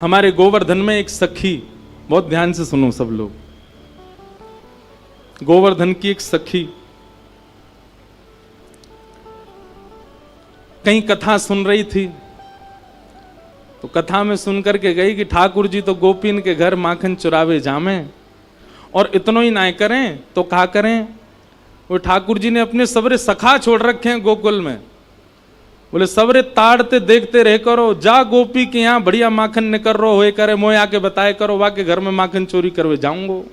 हमारे गोवर्धन में एक सखी, बहुत ध्यान से सुनो सब लोग, गोवर्धन की एक सखी कहीं कथा सुन रही थी। तो कथा में सुन करके गई कि ठाकुर जी तो गोपीन के घर माखन चुरावे जामे, और इतनो ही ना करें तो कहा करें, वो ठाकुर जी ने अपने सबरे सखा छोड़ रखे हैं गोकुल में। बोले सबरे ताड़ते देखते रह करो, जा गोपी के यहाँ बढ़िया माखन निकर रो होए करे, मोए आके बताए करो, वाके घर में माखन चोरी करवे जाऊंगो।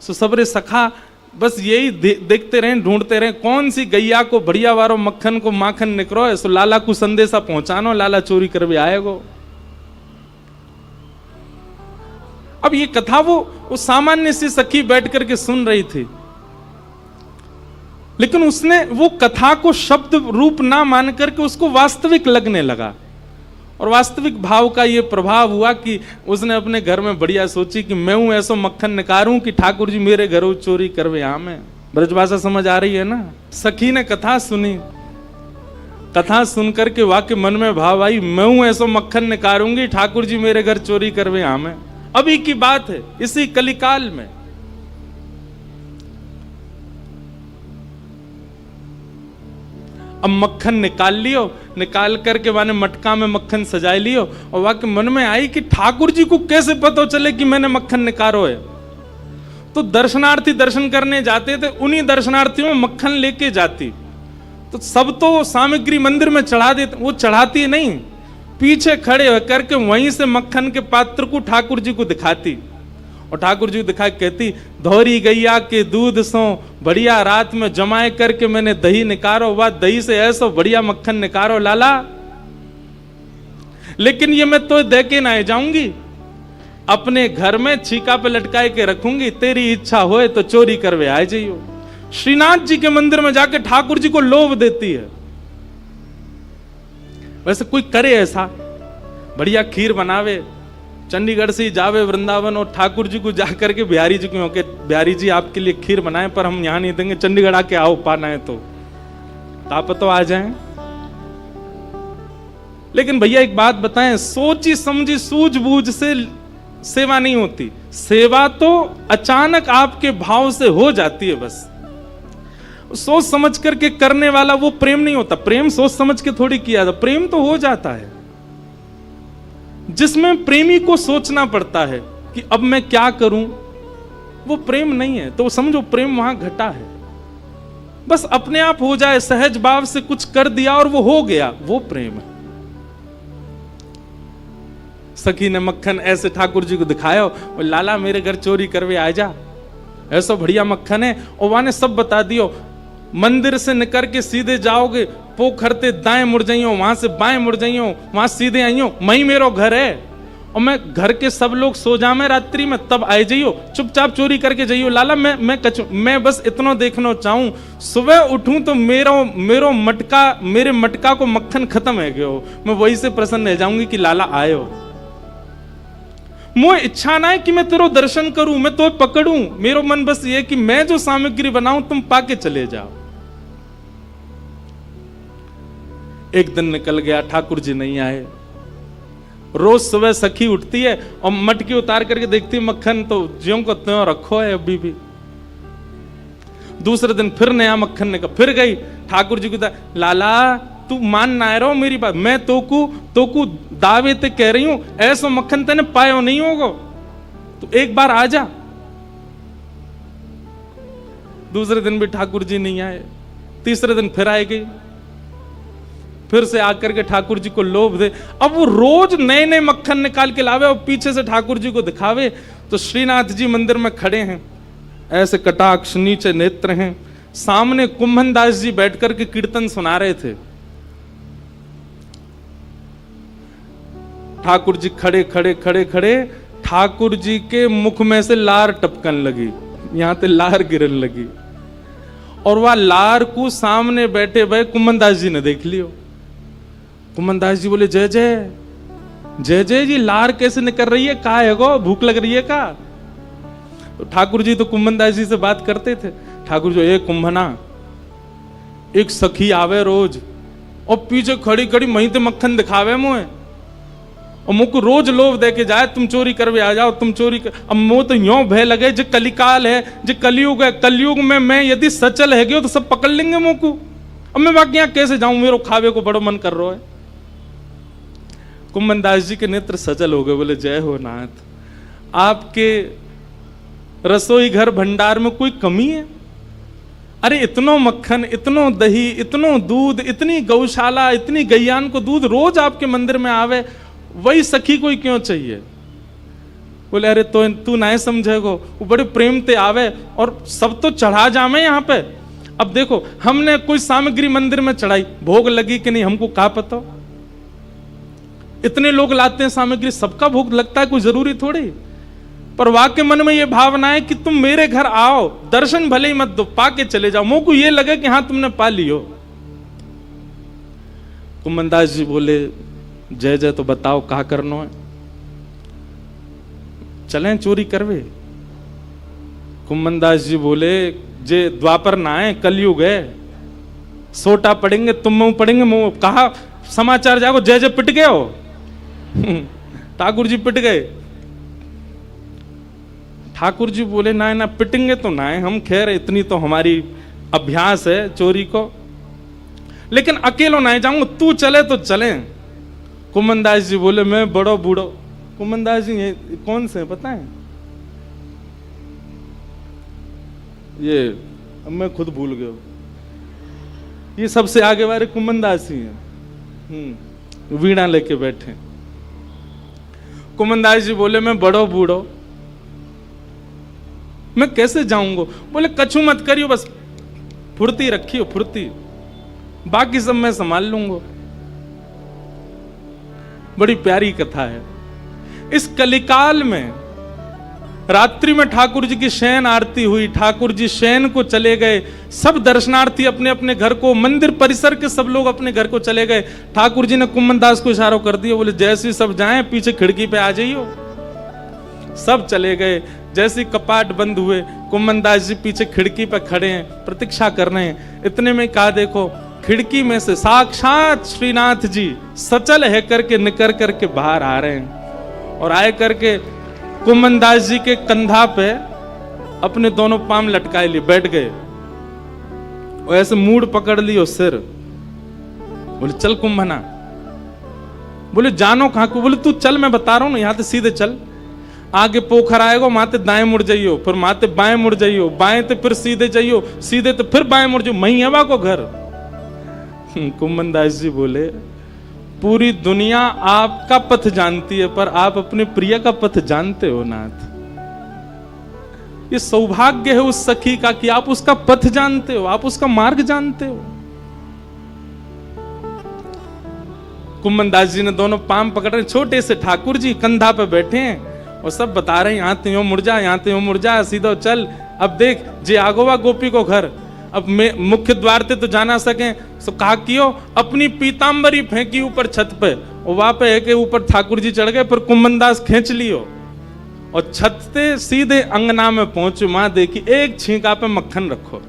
सो सबरे सखा बस यही देखते रहे, ढूंढते रहे कौन सी गैया को बढ़िया वारो मक्खन को माखन निकरो है, सो लाला को संदेशा पहुंचानो, लाला चोरी करवे आएगो। अब ये कथा वो सामान्य सी सखी बैठ करके सुन रही थी, लेकिन उसने वो कथा को शब्द रूप ना मान करके उसको वास्तविक लगने लगा। और वास्तविक भाव का ये प्रभाव हुआ कि उसने अपने घर में बढ़िया सोची कि मैं हूं ऐसो मक्खन निकारूं कि ठाकुर जी मेरे घरों चोरी करवे आमे। ब्रजभाषा समझ आ रही है ना। सखी ने कथा सुनी, कथा सुन करके वाके मन में भाव आई, मैं हूं ऐसो मक्खन निकारूंगी ठाकुर जी मेरे घर चोरी करवे आमे। अभी की बात है, इसी कलिकाल में। अब मक्खन निकाल लियो, निकाल करके माने मटका में मक्खन सजाए लियो, और वाके मन में आई कि ठाकुर जी को कैसे पता चले कि मैंने मक्खन निकारो है। तो दर्शनार्थी दर्शन करने जाते थे, उन्हीं दर्शनार्थियों में मक्खन लेके जाती। तो सब तो सामग्री मंदिर में चढ़ा देते, वो चढ़ाती नहीं, पीछे खड़े होकर के वहीं से मक्खन के पात्र को ठाकुर जी को दिखाती, और ठाकुर जी दिखा कहती, धौरी गैया के दूध सो बढ़िया रात में जमाए करके मैंने दही निकारो, वह दही से ऐसो बढ़िया मक्खन निकारो लाला, लेकिन ये मैं तो दे के ना जाऊंगी, अपने घर में छीका पे लटकाए के रखूंगी, तेरी इच्छा होए तो चोरी करवे आ जाइयो। श्रीनाथ जी के मंदिर में जाके ठाकुर जी को लोभ देती है। वैसे कोई करे ऐसा, बढ़िया खीर बनावे, चंडीगढ़ से जावे वृंदावन और ठाकुर जी को जाकर के बिहारी जी को, बिहारी जी आपके लिए खीर बनाए पर हम यहां नहीं देंगे, चंडीगढ़ आके आओ, पाना है तो आप तो आ जाएं। लेकिन भैया एक बात बताएं, सोची समझी सूझबूझ से सेवा नहीं होती। सेवा तो अचानक आपके भाव से हो जाती है, बस सोच समझ करके करने वाला वो प्रेम नहीं होता। प्रेम सोच समझ के थोड़ी किया था, प्रेम तो हो जाता है जिसमें प्रेमी को सोचना पड़ता है कि अब मैं क्या करूं, वो प्रेम नहीं है। तो समझो प्रेम वहां घटा है, बस अपने आप हो जाए, सहज भाव से कुछ कर दिया और वो हो गया, वो प्रेम है। सखी ने मक्खन ऐसे ठाकुर जी को दिखाया, और लाला मेरे घर चोरी करवे आ जा, ऐसा बढ़िया मक्खन है। और वहां ने सब बता दियो, मंदिर से निकल के सीधे जाओगे, पोखरते दाएं मुड़ जाइयो, वहां से बाएं मुड़ जाइयो, वहां सीधे आइयो, मई मेरो घर है, और मैं घर के सब लोग सो जामे रात्रि में, तब आए जाइयो, चुपचाप चोरी करके जाइयो लाला। मैं बस इतना देखना चाहूं, सुबह उठूं तो मेरो मटका, मेरे मटका को मक्खन खत्म है गयो, मैं वही से प्रसन्न रह जाऊंगी कि लाला आयो। मोह इच्छा ना है कि मैं तेरो दर्शन करूं, मैं तो पकड़ूं, मेरो मन बस ये कि मैं जो सामग्री बनाऊं तुम पाके चले जाओ। एक दिन निकल गया, ठाकुर जी नहीं आए। रोज सुबह सखी उठती है और मटकी उतार करके देखती है मक्खन तो ज्यों को त्यों रखो है अभी भी। दूसरे दिन फिर नया मक्खन निकल, फिर गई ठाकुर जी को, लाला तू मान ना रहो मेरी बात, मैं तोकू दावे ते कह रही हूं, ऐसा मक्खन तेने पायो नहीं होगा, तो एक बार आ जा। दूसरे दिन भी ठाकुर जी नहीं आए, तीसरे दिन फिर आए गई, फिर से आकर के ठाकुर जी को लोभ दे। अब वो रोज नए नए मक्खन निकाल के लावे और पीछे से ठाकुर जी को दिखावे। तो श्रीनाथ जी मंदिर में खड़े हैं, ऐसे कटाक्ष नीचे नेत्र हैं, सामने कुंभन दास जी बैठकर के कीर्तन सुना रहे थे। ठाकुर जी खड़े खड़े खड़े खड़े, ठाकुर जी के मुख में से लार टपकन लगी, यहां ते लार गिरन लगी, और वह लार को सामने बैठे भाई कुंभन दास जी ने देख लियो। कुंभन दास जी बोले, जय जय जय जय जी, लार कैसे निकल रही है, का है गो, भूख लग रही है का? तो ठाकुर जी तो कुंभन दास जी से बात करते थे। ठाकुर जी, एक कुंभना, एक सखी आवे रोज और पीछे खड़ी खड़ी मही ते मक्खन दिखावे मुझे, और मुझको रोज लोभ दे के जाए, तुम चोरी करवे आ जाओ, तुम चोरी कर। अब मुँह तो यों भय लगे जो कलिकाल है, जो कलयुग है, कलयुग में मैं यदि सचल है गयो तो सब पकड़ लेंगे मुँह को। अब मैं बाकी यहाँ कैसे जाऊं, मेरे खावे को बड़ो मन कर रहा है। कुम्भन दास जी के नेत्र सजल हो गए, बोले जय हो नाथ, आपके रसोई घर भंडार में कोई कमी है? अरे इतनो मक्खन, इतनो दही, इतनो दूध, इतनी गौशाला, इतनी गैयान को दूध रोज आपके मंदिर में आवे, वही सखी कोई क्यों चाहिए? बोले अरे तो तू नहीं समझेगो, वो बड़े प्रेम ते आवे और सब तो चढ़ा जामे यहाँ पे। अब देखो हमने कोई सामग्री मंदिर में चढ़ाई, भोग लगी कि नहीं हमको क्या पता? इतने लोग लाते हैं सामग्री, सबका भोग लगता है, कोई जरूरी थोड़ी। पर वाक्य मन में ये भावना है कि तुम मेरे घर आओ, दर्शन भले ही मत दो, पाके चले जाओ, मुंह को ये लगे कि हाँ तुमने पा लियो। कुम्भन दास जी बोले जय जय, तो बताओ कहा करनो है? चलें चोरी करवे? कुम्भन दास जी बोले जे द्वापर ना है, कलयुग है, सोटा पड़ेंगे, तुम मुंह पड़ेंगे मुंह। कहा समाचार जागो, जय जय पिट गए हो? ठाकुर जी पिट गए? ठाकुर जी बोले ना ना पिटेंगे तो ना है हम, खैर इतनी तो हमारी अभ्यास है चोरी को, लेकिन अकेलो ना जाऊंगा, तू चले तो चले। कुम्भन दास जी बोले मैं बड़ो बूढ़ो। कुम्भन दास जी ये कौन से पता है? ये अब मैं खुद भूल गया, ये सबसे आगे वाले कुम्भन दास ही हैं, वीणा लेके बैठे। कुम्भन दास जी बोले मैं बड़ो बूढ़ो, मैं कैसे जाऊंगा? बोले कछु मत करियो, बस फुर्ती रखियो, फुर्ती, बाकी सब मैं संभाल लूंगा। बड़ी प्यारी कथा है। इस कलिकाल में रात्रि में ठाकुर जी की शयन आरती हुई, ठाकुर जी शयन को चले गए, सब दर्शनार्थी अपने अपने घर को, मंदिर परिसर के सब लोग अपने घर को चले गए। ठाकुर जी ने कुम्भन दास को इशारा कर दिया, बोले जैसे सब जाएं पीछे खिड़की पे आ जाइयो। सब चले गए। जैसे कपाट बंद हुए, कुम्भन दास जी पीछे खिड़की पे खड़े हैं, प्रतीक्षा कर रहे हैं। इतने में कहा देखो खिड़की में से साक्षात श्रीनाथ जी सचल है करके निकर करके बाहर आ रहे हैं, और आए करके कुम्भन दास जी के कंधा पे अपने दोनों पाम लटकाए लिए बैठ गए, और ऐसे मूड पकड़ लियो सिर। बोले चल कुम्भना। बोले जानो कहां को? बोले तू चल, मैं बता रहा हूं ना, यहां से सीधे चल, आगे पोखर आएगा, माते दाएं मुड़ जाइयो, फिर माते बाएं मुड़ जाइयो, बाएं तो फिर सीधे जाइयो, सीधे तो फिर बाएं मुड़ जाइयो, मही हवा को घर। कुम्भन दास जी बोले पूरी दुनिया आपका पथ जानती है, पर आप अपने प्रिय का पथ जानते हो नाथ। ये सौभाग्य है उस सखी का कि आप उसका पथ जानते हो, आप उसका मार्ग जानते हो। कुम्भन दास जी ने दोनों पाम पकड़ रहे, छोटे से ठाकुर जी कंधा पे बैठे हैं और सब बता रहे हैं यहाँ तो यूं मुड़ जा, यहाँ तो यूं मुड़ जा, सीधा चल। अब देख जे आगोवा गोपी को घर, अब मैं मुख्य द्वार ते तो जाना सके, तो कहा कियो अपनी पीतांबरी फेंकी ऊपर छत पे, और वहां पे है के ऊपर ठाकुर जी चढ़ गए, फिर कुम्भन दास खींच लियो और छत से सीधे अंगना में पहुंचे। मां देखी एक छींका पे मक्खन रखो,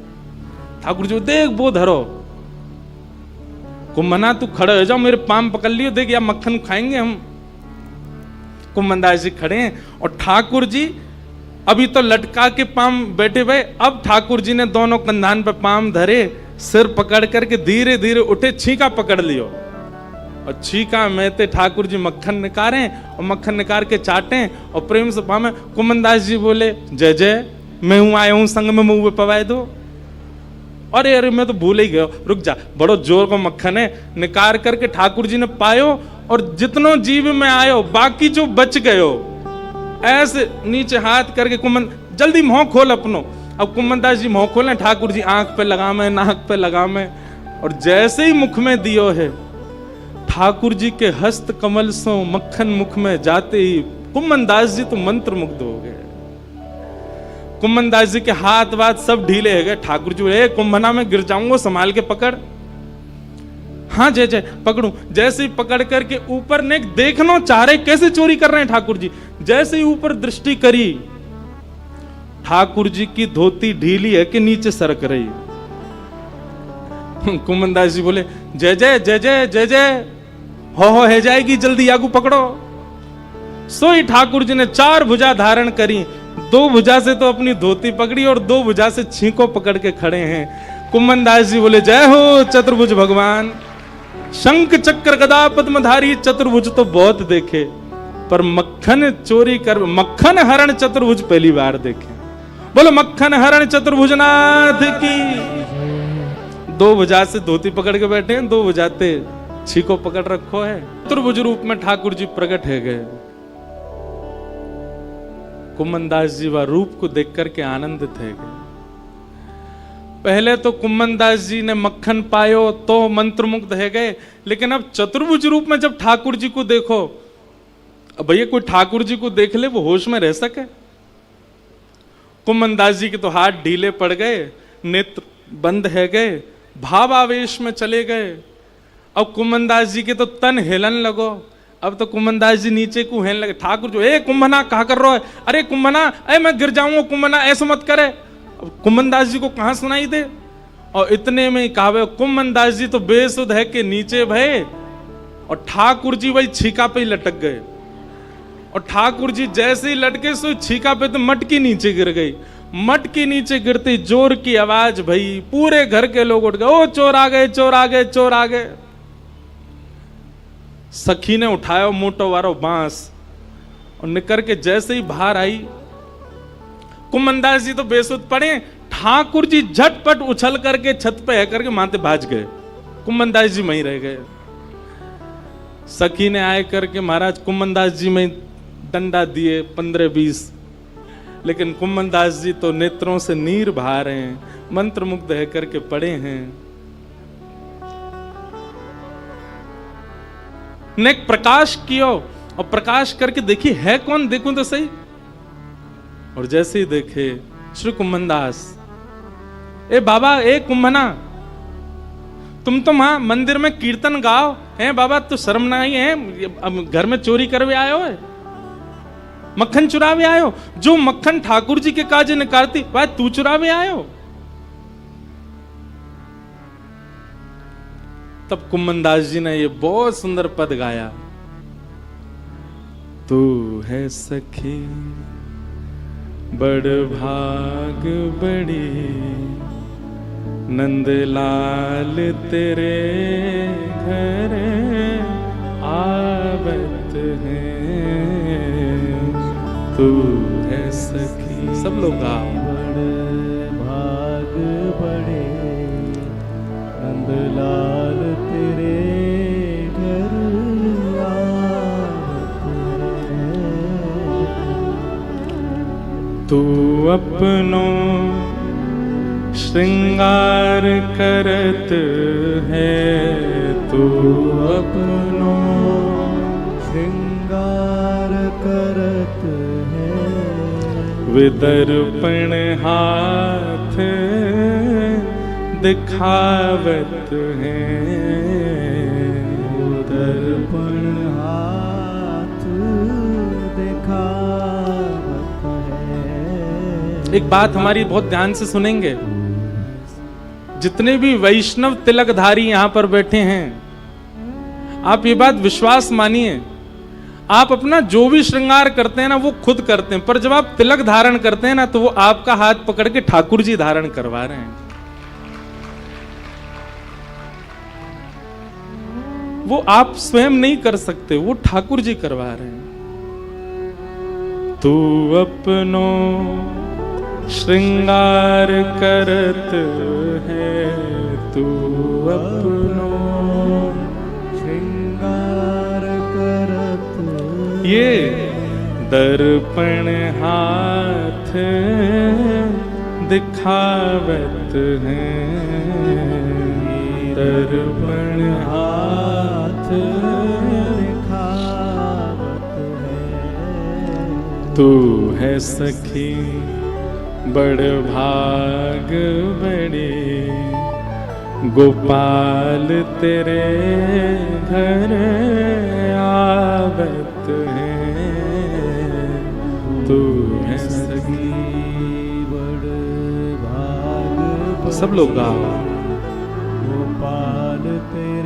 ठाकुर जी देख वो धरो। कुम्भना तू खड़े हो जाओ, मेरे पाम पकड़ लियो, देख या मक्खन खाएंगे हम। कुम्भन दास जी खड़े हैं और ठाकुर जी अभी तो लटका के पाम बैठे हुए, अब ठाकुर जी ने दोनों कंधान पे पाम धरे, सिर पकड़ करके धीरे धीरे उठे, छीका पकड़ लियो, और छीका में ते ठाकुर जी मक्खन निकारे और मक्खन निकाल के चाटे और प्रेम से पामे। कुम्भन दास जी बोले जय जय, मैं हूं आया हूं संग में मुंह पवाए दो। अरे अरे मैं तो भूल ही गया, रुक जा, बड़ो जोर को मक्खन है। निकार करके ठाकुर जी ने पायो, और जितनो जीव में आयो बाकी जो बच गयो, ऐसे नीचे हाथ करके कुम्भन जल्दी मुंह खोल अपनो। अब कुम्भन दास जी मुंह खोले, ठाकुर जी आंख पे लगा में, नाक पे लगा में, और जैसे ही मुख में दियो है, ठाकुर जी के हस्त कमल सो मक्खन मुख में जाते ही कुम्भन दास जी तो मंत्र मुग्ध हो गए। कुम्भन दास जी के हाथ वाथ सब ढीले हो गए। ठाकुर जी बोले कुम्भना में गिर जाऊंगा, संभाल के पकड़। हाँ जय जय पकड़ू। जैसे ही पकड़ करके ऊपर ने देखना चाह रहे कैसे चोरी कर रहे हैं ठाकुर जी, जैसे ही ऊपर दृष्टि करी, ठाकुर जी की धोती ढीली है कि नीचे सरक रही। कुम्भन दास जी बोले जय जय जय जय जय जय, हो है जाएगी, जल्दी आगू पकड़ो। सोई ठाकुर जी ने 4 भुजा धारण करी, 2 भुजा से तो अपनी धोती पकड़ी और 2 भुजा से छींको पकड़ के खड़े हैं। कुम्मन दास जी बोले जय हो चतुर्भुज भगवान। शंख चक्र गदा पद्मधारी चतुर्भुज तो बहुत देखे, पर मक्खन चोरी कर, मक्खन हरण चतुर्भुज पहली बार देखे। बोलो मक्खन हरण चतुर्भुज नाथ की। 2 भुजा से धोती पकड़ के बैठे हैं, 2 भुजाते छीको पकड़ रखो है। चतुर्भुज रूप में ठाकुर जी प्रकट है गए। कुम्मन दास जी वह रूप को देख करके आनंदित है गए। पहले तो कुम्मन दास जी ने मक्खन पायो तो मंत्रमुग्ध है गए, लेकिन अब चतुर्भुज रूप में जब ठाकुर जी को देखो, अब भैया कोई ठाकुर जी को देख ले वो होश में रह सके? कुम्मन दास जी के तो हाथ ढीले पड़ गए, नेत्र बंद है गए, भाव आवेश में चले गए। अब कुम्मन दास जी के तो तन हिलन लगो। अब तो कुम्मन दास जी नीचे को हेलने लगे। ठाकुर जो ए कुम्भना कहा कर रहा है, अरे कुम्भना ए मैं गिर जाऊंगा, कुम्भना ऐसा मत करे। अब कुम्मन दास जी को कहां सुनाई दे, और इतने में कहा कुम्मन दास जी तो बेसुध है के नीचे भय, और ठाकुर जी वही छीका पे ही लटक गए। और ठाकुर जी जैसे ही लटके सो छीका पे तो मटकी नीचे गिर गई। मटकी नीचे गिरती जोर की आवाज भई, पूरे घर के लोग उठ गए, ओ चोर आ गए, चोर आ गए, चोर आ गए। सखी ने उठाया मोटो वारो बांस और निकर के जैसे ही बाहर आई, कुम्मन दास जी तो बेसुध पड़े। ठाकुर जी झटपट उछल करके छत पे है करके माथे भाज गए। कुम्मन दास जी वहीं रह गए। सखी ने आए करके महाराज कुम्मन दास जी में डंडा दिए 15-20, लेकिन कुम्मन दास जी तो नेत्रों से नीर बहा रहे हैं, मंत्रमुग्ध है करके पड़े हैं। ने प्रकाश कियो और प्रकाश करके देखी है कौन, देखूं तो सही। और जैसे ही देखे श्री कुम्मन दास, ए बाबा ए कुम्भना, तुम तो वहां मंदिर में कीर्तन गाओ हैं बाबा, तो शर्म नहीं है? अब घर में चोरी करवे आए हो, मक्खन चुरावे आए हो? जो मक्खन ठाकुर जी के काजे निकालती भाई तू चुरावे आए हो? तब कुम्मन दास जी ने ये बहुत सुंदर पद गाया, तू है सखी बड़ भाग बड़ी, नंदलाल तेरे घर आवत है, तू है सखी। सब लोग गाओ। बड़ भाग बड़े, नंदलाल तेरे घर आवत है, तू अपनो श्रृंगार करत है, तू अपनो श्रृंगार करत है, विदर्पण हाथ दिखावत है, दर्पण हाथ दिखावत है। एक बात हमारी बहुत ध्यान से सुनेंगे, जितने भी वैष्णव तिलकधारी यहां पर बैठे हैं, आप ये बात विश्वास मानिए, आप अपना जो भी श्रृंगार करते हैं ना वो खुद करते हैं, पर जब आप तिलक धारण करते हैं ना तो वो आपका हाथ पकड़ के ठाकुर जी धारण करवा रहे हैं। वो आप स्वयं नहीं कर सकते, वो ठाकुर जी करवा रहे हैं। तू अपनो श्रृंगार करत है, तू अपनो श्रृंगार करत, ये दर्पण हाथ दिखावत है, दर्पण हाथ दिखावत है, तू है सखी बड़ भाग बड़ी, गोपाल तेरे घर आवत है, तू है सखी बड़ भाग सब लोग गाओ। गोपाल तेरे